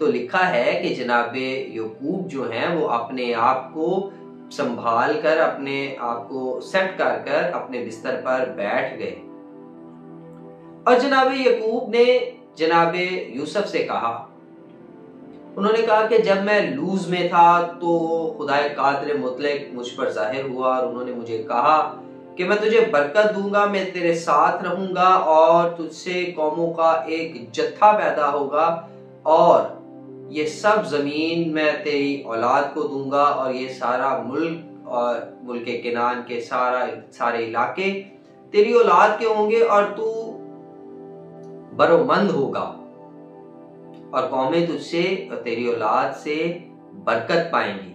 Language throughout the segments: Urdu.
تو لکھا ہے کہ جناب یعقوب جو ہیں وہ اپنے آپ کو سنبھال کر، اپنے آپ کو سیٹ کر کر اپنے بستر پر بیٹھ گئے، اور جناب یعقوب نے جناب یوسف سے کہا، انہوں نے کہا کہ جب میں لوز میں تھا تو خدائے قادر مطلق مجھ پر ظاہر ہوا اور انہوں نے مجھے کہا کہ میں تجھے برکت دوں گا، میں تیرے ساتھ رہوں گا اور تجھ سے قوموں کا ایک جتھا پیدا ہوگا، اور یہ سب زمین میں تیری اولاد کو دوں گا، اور یہ سارا ملک اور ملک کنعان کے سارے علاقے تیری اولاد کے ہوں گے، اور تو برومند ہوگا، اور قومیں تجھ سے اور تیری اولاد سے برکت پائیں گی۔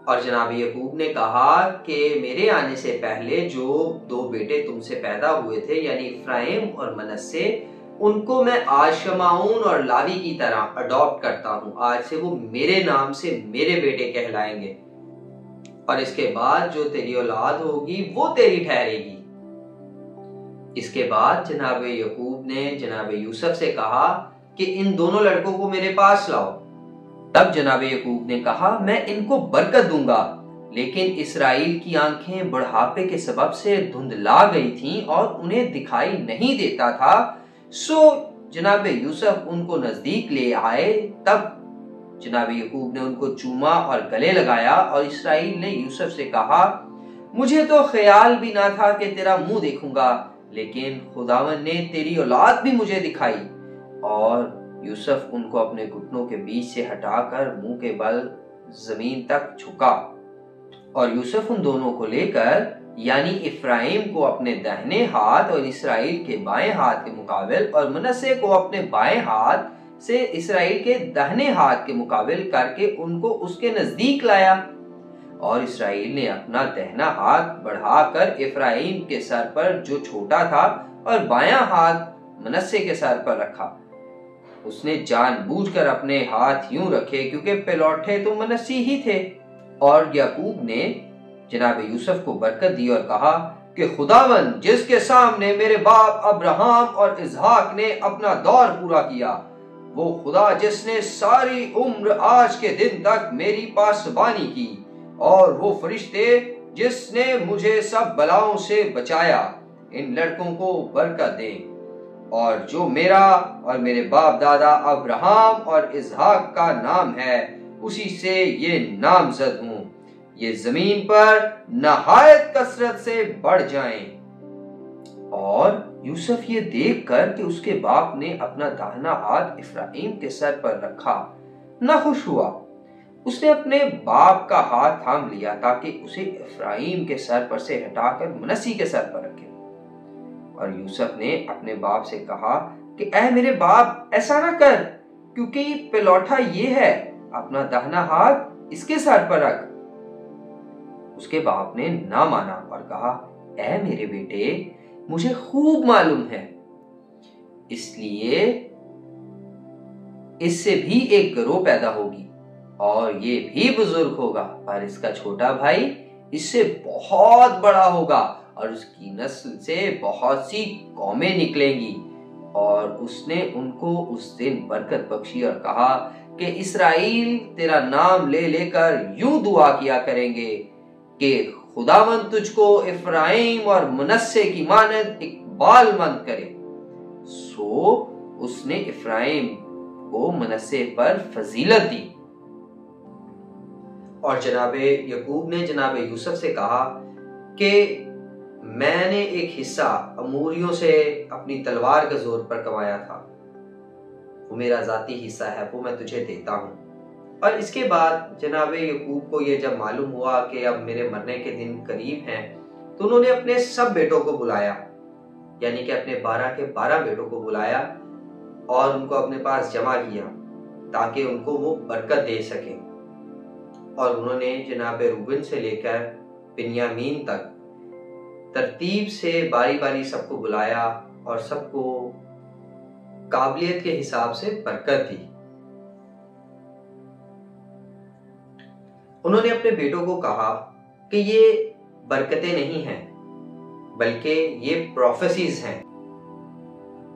اور جناب یعقوب نے کہا کہ میرے آنے سے پہلے جو 2 بیٹے تم سے پیدا ہوئے تھے، یعنی افرایم اور منسے، ان کو میں آج شمعون اور لاوی کی طرح اڈاپٹ کرتا ہوں، آج سے وہ میرے نام سے میرے بیٹے کہلائیں گے، اور اس کے بعد جو تیری اولاد ہوگی وہ تیری ٹھہرے گی۔ اس کے بعد جناب یعقوب نے جناب یوسف سے کہا کہ ان دونوں لڑکوں کو میرے پاس لاؤ۔ تب جناب یعقوب نے کہا، میں ان کو برکت دوں گا، لیکن اسرائیل کی آنکھیں بڑھاپے کے سبب سے دھندلا گئی تھیں اور انہیں دکھائی نہیں دیتا تھا، سو جناب یوسف ان کو نزدیک لے آئے۔ تب جناب یعقوب نے ان کو چوما اور گلے لگایا، اور اسرائیل نے یوسف سے کہا، مجھے تو خیال بھی نہ تھا کہ تیرا منہ دیکھوں گا، لیکن خداوند نے تیری اولاد بھی مجھے دکھائی۔ اور یوسف ان کو اپنے گھٹنوں کے بیچ سے ہٹا کر منہ کے بل زمین تک جھکا، اور یوسف ان دونوں کو لے کر، یعنی افرایم کو اپنے دہنے ہاتھ اور اسرائیل کے بائیں ہاتھ کے مقابل، اور منسے کو اپنے بائیں ہاتھ سے اسرائیل کے دہنے ہاتھ کے مقابل کر کے ان کو اس کے نزدیک لایا، اور اسرائیل نے اپنا دہنا ہاتھ بڑھا کر افرایم کے سر پر جو چھوٹا تھا اور بایاں ہاتھ منسے کے سر پر رکھا۔ اس نے جان بوجھ کر اپنے ہاتھ یوں رکھے کیونکہ پلوٹھے تو منسی ہی تھے۔ اور یعقوب نے جناب یوسف کو برکت دی اور کہا کہ خداوند جس کے سامنے میرے باپ ابراہم اور اسحاق نے اپنا دور پورا کیا، وہ خدا جس نے ساری عمر آج کے دن تک میری پاسبانی کی، اور وہ فرشتے جس نے مجھے سب بلاؤں سے بچایا، ان لڑکوں کو برکت دے، اور جو میرا اور میرے باپ دادا ابراہم اور اسحاق کا نام ہے اسی سے یہ نامزد ہوں، یہ زمین پر نہایت کثرت سے بڑھ جائیں۔ اور یوسف یہ دیکھ کر کہ اس کے باپ نے اپنا داہنا ہاتھ افرایم کے سر پر رکھا نہ خوش ہوا، اس نے اپنے باپ کا ہاتھ تھام لیا تاکہ اسے افرایم کے سر پر سے ہٹا کر منسی کے سر پر رکھے۔ اور یوسف نے اپنے باپ سے کہا کہ اے میرے باپ ایسا نہ کر، کیونکہ یہ پلوٹھا یہ ہے، اپنا داہنا ہاتھ اس کے سر پر رکھ۔ اس کے باپ نے نہ مانا اور کہا، اے میرے بیٹے مجھے خوب معلوم ہے، اس لیے اس سے بھی ایک گروہ پیدا ہوگی اور یہ بھی بزرگ ہوگا، اور اس کا چھوٹا بھائی اس سے بہت بڑا ہوگا، اور اس کی نسل سے بہت سی قومیں نکلیں گی۔ اور اس نے ان کو اس دن برکت بخشی اور کہا کہ اسرائیل تیرا نام لے لے کر یوں دعا کیا کریں گے کہ خداوند تجھ کو افرایم اور منسے کی مانند اقبال مند کرے۔ سو اس نے افرایم کو منسے پر فضیلت دی۔ اور جناب یعقوب نے جناب یوسف سے کہا کہ میں نے ایک حصہ اموریوں سے اپنی تلوار کے زور پر کمایا تھا، وہ میرا ذاتی حصہ ہے، وہ میں تجھے دیتا ہوں۔ اور اس کے بعد جناب یعقوب کو یہ جب معلوم ہوا کہ اب میرے مرنے کے دن قریب ہیں، تو انہوں نے اپنے سب بیٹوں کو بلایا، یعنی کہ اپنے 12 کے 12 بیٹوں کو بلایا اور ان کو اپنے پاس جمع کیا تاکہ ان کو وہ برکت دے سکیں۔ اور انہوں نے جناب روبن سے لے کر بنیامین تک ترتیب سے باری باری سب کو بلایا اور سب کو قابلیت کے حساب سے برکت دی۔ انہوں نے اپنے بیٹوں کو کہا کہ یہ برکتیں نہیں ہیں بلکہ یہ پروفیسیز ہیں،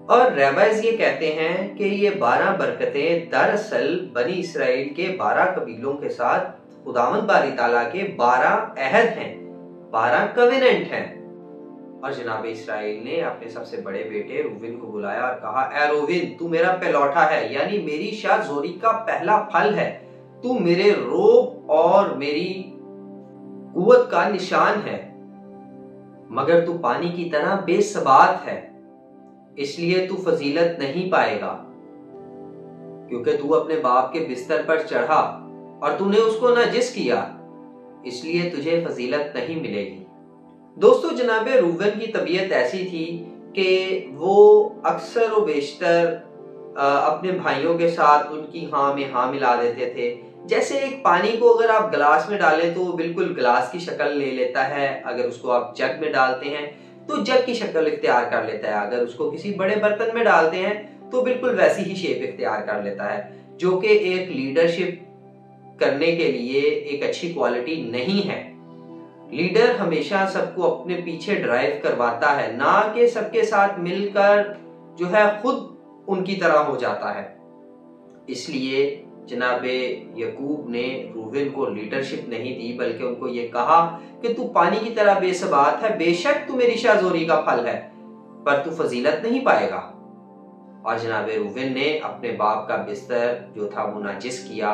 اور ریبائز یہ کہتے ہیں کہ یہ 12 برکتیں دراصل بنی اسرائیل کے 12 قبیلوں کے ساتھ خداوند باری تعالیٰ کے 12 عہد ہیں، 12 کویننٹ ہیں۔ اور جناب اسرائیل نے اپنے سب سے بڑے بیٹے روبن کو بلایا اور کہا، اے روبن، تو میرا پہلوٹا ہے، یعنی میری شاہ زوری کا پہلا پھل ہے، تو میرے روب اور میری قوت کا نشان ہے، مگر تو پانی کی طرح بے ثبات ہے، اس لیے تو فضیلت نہیں پائے گا، کیونکہ تو اپنے باپ کے بستر پر چڑھا اور تو نے اس کو نجس کیا، اس لیے تجھے فضیلت نہیں ملے گی۔ دوستو، جناب روبن کی طبیعت ایسی تھی کہ وہ اکثر و بیشتر اپنے بھائیوں کے ساتھ ان کی ہاں میں ہاں ملا دیتے تھے۔ جیسے ایک پانی کو اگر آپ گلاس میں ڈالیں تو وہ بالکل گلاس کی شکل لے لیتا ہے، اگر اس کو آپ جگ میں ڈالتے ہیں تو جگ کی شکل اختیار کر لیتا ہے، اگر اس کو کسی بڑے برتن میں ڈالتے ہیں تو بالکل ویسی ہی شیپ اختیار کر لیتا ہے، جو کہ ایک لیڈرشپ کرنے کے لیے ایک اچھی کوالٹی نہیں ہے۔ لیڈر ہمیشہ سب کو اپنے پیچھے ڈرائیو کرواتا ہے، نہ کہ سب کے ساتھ مل کر جو ہے خود ان کی طرح ہو جاتا ہے۔ اس لیے جناب یعقوب نے روبن کو لیڈرشپ نہیں دی، بلکہ ان کو یہ کہا کہ تو پانی کی طرح بے ثبات ہے، بے شک تو میری شاہ زوری کا پھل ہے، پر تو فضیلت نہیں پائے گا۔ اور جناب روبن نے اپنے باپ کا بستر جو تھا وہ ناجس کیا،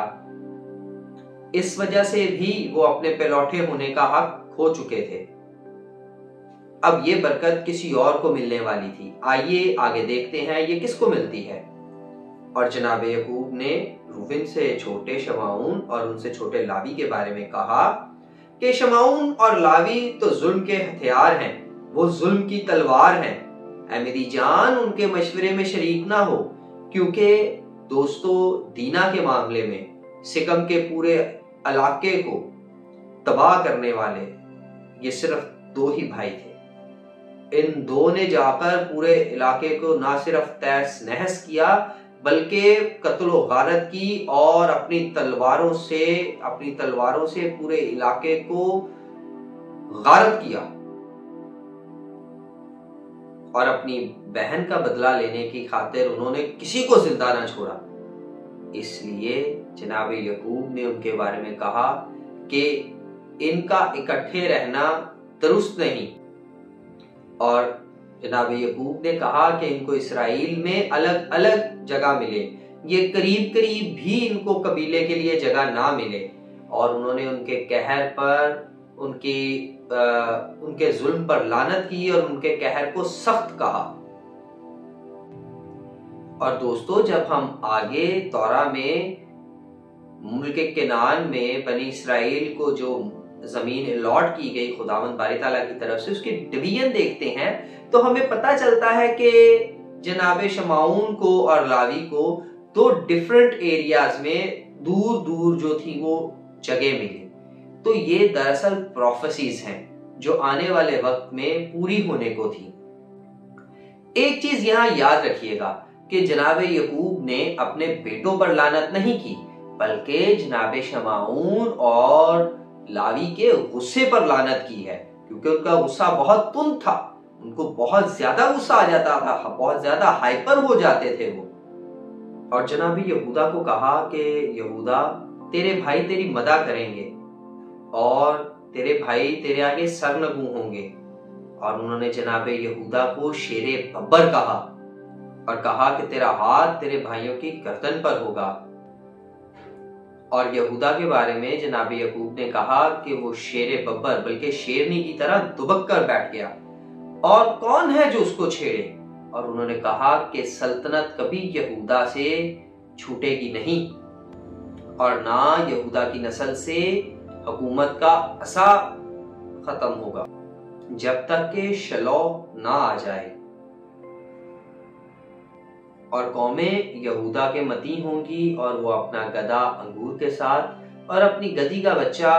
اس وجہ سے بھی وہ اپنے پلوٹے ہونے کا حق کھو چکے تھے۔ اب یہ برکت کسی اور کو ملنے والی تھی۔ آئیے آگے دیکھتے ہیں یہ کس کو ملتی ہے۔ اور جناب یعقوب نے روبن سے چھوٹے شمعون اور ان سے چھوٹے لاوی کے بارے میں کہا کہ شمعون اور لاوی تو ظلم کے ہتھیار ہیں، وہ ظلم کی تلوار ہیں، اے میری جان ان کے مشورے میں شریک نہ ہو، کیونکہ دوستو دینا کے معاملے میں سکم کے پورے علاقے کو تباہ کرنے والے یہ صرف 2 ہی بھائی تھے۔ ان 2 نے جا کر پورے علاقے کو نہ صرف تہس نہس کیا بلکہ قتل و غارت کی اور اپنی تلواروں سے پورے علاقے کو غارت کیا اور اپنی بہن کا بدلہ لینے کی خاطر انہوں نے کسی کو زندہ نہ چھوڑا۔ اس لیے جناب یعقوب نے ان کے بارے میں کہا کہ ان کا اکٹھے رہنا درست نہیں، اور جناب یعقوب نے کہا کہ ان کو اسرائیل میں الگ الگ جگہ ملے، یہ قریب قریب بھی ان کو قبیلے کے لیے جگہ نہ ملے، اور انہوں نے ان کے قہر پر ان کے ظلم پر لعنت کی اور ان کے قہر کو سخت کہا۔ اور دوستو، جب ہم آگے تورا میں ملک کنعان میں بنی اسرائیل کو جو زمین الاٹ کی گئی خداوند باری تعالیٰ کی طرف سے، اس کی ڈویژن دیکھتے ہیں تو ہمیں پتہ چلتا ہے کہ جناب شمعون کو اور لاوی کو 2 ڈیفرنٹ ایریاز میں دور دور جو تھی وہ جگہ ملی۔ تو یہ دراصل پروفیسیز ہیں جو آنے والے وقت میں پوری ہونے کو تھی۔ ایک چیز یہاں یاد رکھیے گا کہ جناب یعقوب نے اپنے بیٹوں پر لعنت نہیں کی، بلکہ جناب شمعون اور لاوی کے غصے پر لعنت کی ہے، کیونکہ ان کا غصہ بہت تند تھا، ان کو بہت زیادہ غصہ آ جاتا تھا، بہت زیادہ ہائپر ہو جاتے تھے وہ۔ اور جناب یہودا کو کہا کہ یہودا، تیرے بھائی تیری مدد کریں گے اور تیرے بھائی تیرے آگے سرنگوں ہوں گے۔ اور انہوں نے جناب یہودا کو شیر ببر کہا اور کہا کہ تیرا ہاتھ تیرے بھائیوں کی گردن پر ہوگا۔ اور یہودا کے بارے میں جناب یعقوب نے کہا کہ وہ شیر ببر بلکہ شیرنی کی طرح دبک کر بیٹھ گیا، اور کون ہے جو اس کو چھیڑے؟ اور انہوں نے کہا کہ سلطنت کبھی یہودا سے چھوٹے گی نہیں، اور نہ یہودا کی نسل سے حکومت کا عصا ختم ہوگا جب تک کہ شلو نہ آ جائے۔ اور قومیں یہودا کے متی ہوں گی، اور وہ اپنا گدھا انگور کے ساتھ اور اپنی گدھی کا بچہ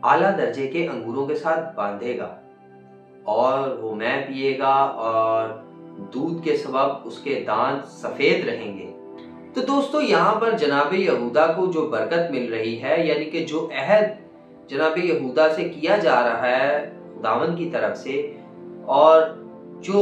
اعلیٰ درجے کے انگوروں کے ساتھ باندھے گا، اور وہ میں پیے گا اور دودھ کے سبب اس کے دانت سفید رہیں گے۔ تو دوستو، یہاں پر جناب یہودا کو جو برکت مل رہی ہے، یعنی کہ جو عہد جناب یہودا سے کیا جا رہا ہے خداوند کی طرف سے، اور جو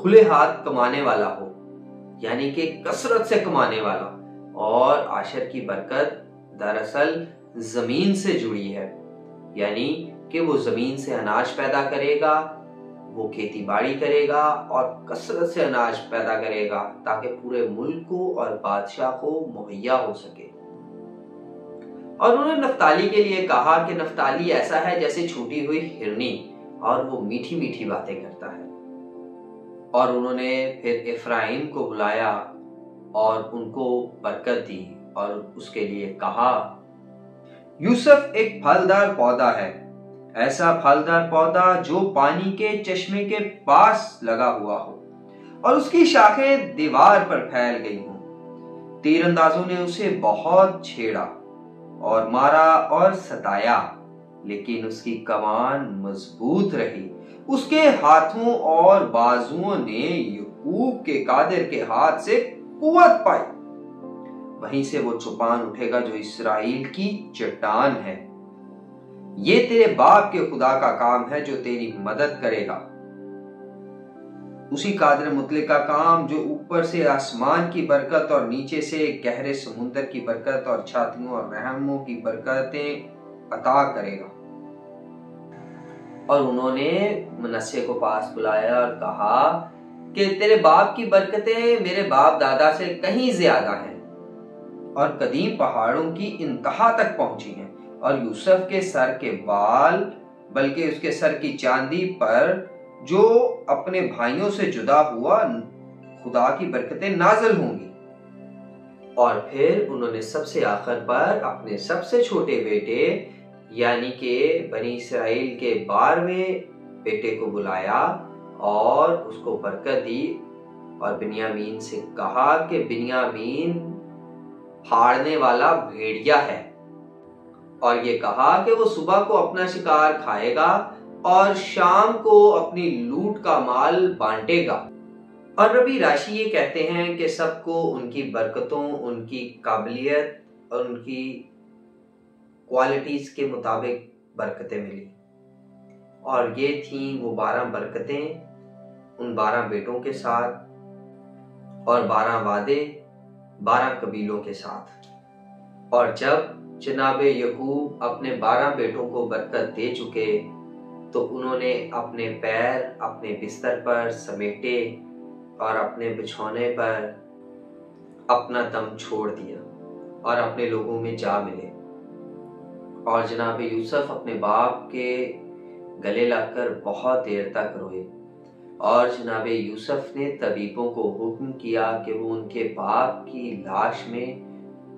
کھلے ہاتھ کمانے والا ہو، یعنی کہ کثرت سے کمانے والا، اور عاشر کی برکت دراصل زمین سے جڑی ہے، یعنی کہ وہ زمین سے اناج پیدا کرے گا، وہ کھیتی باڑی کرے گا اور کثرت سے اناج پیدا کرے گا تاکہ پورے ملک کو اور بادشاہ کو مہیا ہو سکے۔ اور انہوں نے نفتالی کے لیے کہا کہ نفتالی ایسا ہے جیسے چھوٹی ہوئی ہرنی، اور وہ میٹھی میٹھی باتیں کرتا ہے۔ اور انہوں نے پھر افرائیم کو بلایا اور ان کو برکت دی اور اس کے لیے کہا، یوسف ایک پھلدار پودا ہے، ایسا پھلدار پودا جو پانی کے چشمے کے پاس لگا ہوا ہو اور اس کی شاخیں دیوار پر پھیل گئی ہوں۔ تیر اندازوں نے اسے بہت چھیڑا اور مارا اور ستایا، لیکن اس کی کمان مضبوط رہی۔ اس کے ہاتھوں اور بازوؤں نے یعقوب کے قادر کے ہاتھ سے قوت پائی۔ وہیں سے وہ چوپان اٹھے گا جو اسرائیل کی چٹان ہے۔ یہ تیرے باپ کے خدا کا کام ہے جو تیری مدد کرے گا، اسی قادر مطلق کا کام جو اوپر سے آسمان کی برکت اور نیچے سے گہرے سمندر کی برکت اور چھاتیوں اور رحموں کی برکتیں عطا کرے گا۔ اور انہوں نے منسے کو پاس بلایا اور کہا کہ تیرے باپ کی برکتیں میرے باپ دادا سے کہیں زیادہ ہیں اور قدیم پہاڑوں کی انتہا تک پہنچی ہیں، اور یوسف کے سر کے بال بلکہ اس کے سر کی چاندی پر جو اپنے بھائیوں سے جدا ہوا خدا کی برکتیں نازل ہوں گی۔ اور پھر انہوں نے سب سے آخر پر اپنے سب سے چھوٹے بیٹے یعنی کہ بنی اسرائیل کے 12ویں بیٹے کو بلایا اور اس کو برکت دی، اور بنیامین سے کہا کہ بنیامین پھاڑنے والا بھیڑیا ہے، اور یہ کہا کہ وہ صبح کو اپنا شکار کھائے گا اور شام کو اپنی لوٹ کا مال بانٹے گا۔ اور ربی راشی یہ کہتے ہیں کہ سب کو ان کی برکتوں، ان کی قابلیت اور ان کی کوالٹیز کے مطابق برکتیں ملی، اور یہ تھیں وہ 12 برکتیں ان 12 بیٹوں کے ساتھ اور 12 وعدے 12 قبیلوں کے ساتھ۔ اور جب جناب یعقوب اپنے 12 بیٹوں کو برکت دے چکے تو انہوں نے اپنے پیر اپنے بستر پر سمیٹے اور اپنے بچھونے پر اپنا دم چھوڑ دیا اور اپنے لوگوں میں جا ملے، اور جناب یوسف اپنے باپ کے گلے لگ کر بہت دیر تک روئے، اور جناب یوسف نے طبیبوں کو حکم کیا کہ وہ ان کے باپ کی لاش میں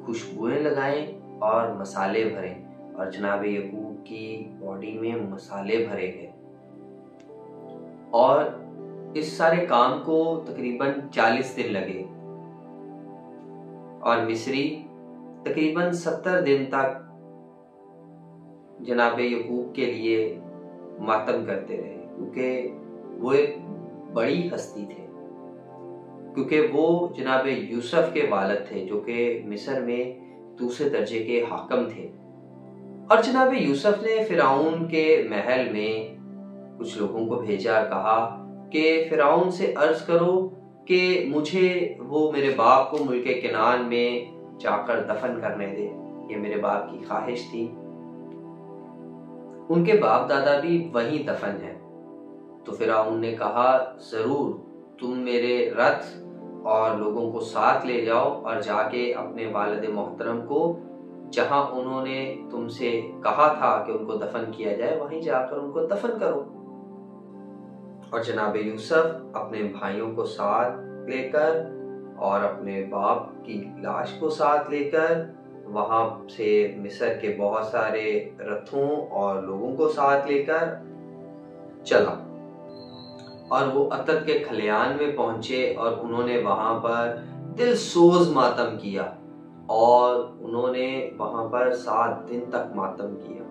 خوشبوئیں لگائیں اور مسالے بھریں، اور جناب یعقوب کی باڈی میں مسالے بھرے گئے۔ اور اس سارے کام کو تقریباً 40 دن لگے، اور مصری تقریباً 70 دن تک جناب یعقوب کے لیے ماتم کرتے رہے، کیونکہ وہ ایک بڑی ہستی تھے، کیونکہ وہ جناب یوسف کے والد تھے جو کہ مصر میں دوسرے درجے کے حاکم تھے۔ اور جناب یوسف نے فرعون کے محل میں کچھ لوگوں کو بھیجا اور کہا کہ فرعون سے عرض کرو کہ مجھے وہ میرے باپ کو ملک کنعان میں جا کر دفن کرنے دے، یہ میرے باپ کی خواہش تھی۔ ان کے باپ دادا بھی وہیں دفن ہیں۔ تو فرعون نے کہا ضرور، تم میرے رتھ اور لوگوں کو ساتھ لے جاؤ اور جا کے اپنے والد محترم کو جہاں انہوں نے تم سے کہا تھا کہ ان کو دفن کیا جائے وہیں جا کر ان کو دفن کرو۔ اور جناب یوسف اپنے بھائیوں کو ساتھ لے کر اور اپنے باپ کی لاش کو ساتھ لے کر وہاں سے مصر کے بہت سارے رتھوں اور لوگوں کو ساتھ لے کر چلا، اور وہ عتد کے کھلیان میں پہنچے، اور انہوں نے وہاں پر دل سوز ماتم کیا، اور انہوں نے وہاں پر 7 دن تک ماتم کیا۔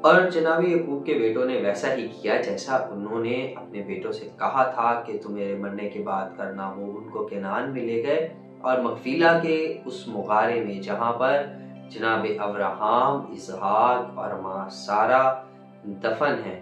اور جناب یعقوب کے بیٹوں نے ویسا ہی کیا جیسا انہوں نے اپنے بیٹوں سے کہا تھا کہ تم میرے مرنے کے بعد کرنا۔ وہ ان کو کنعان میں لے گئے اور مغفیلہ کے اس مغارے میں جہاں پر جناب ابراہم، اسحاق اور ماں سارہ دفن ہیں،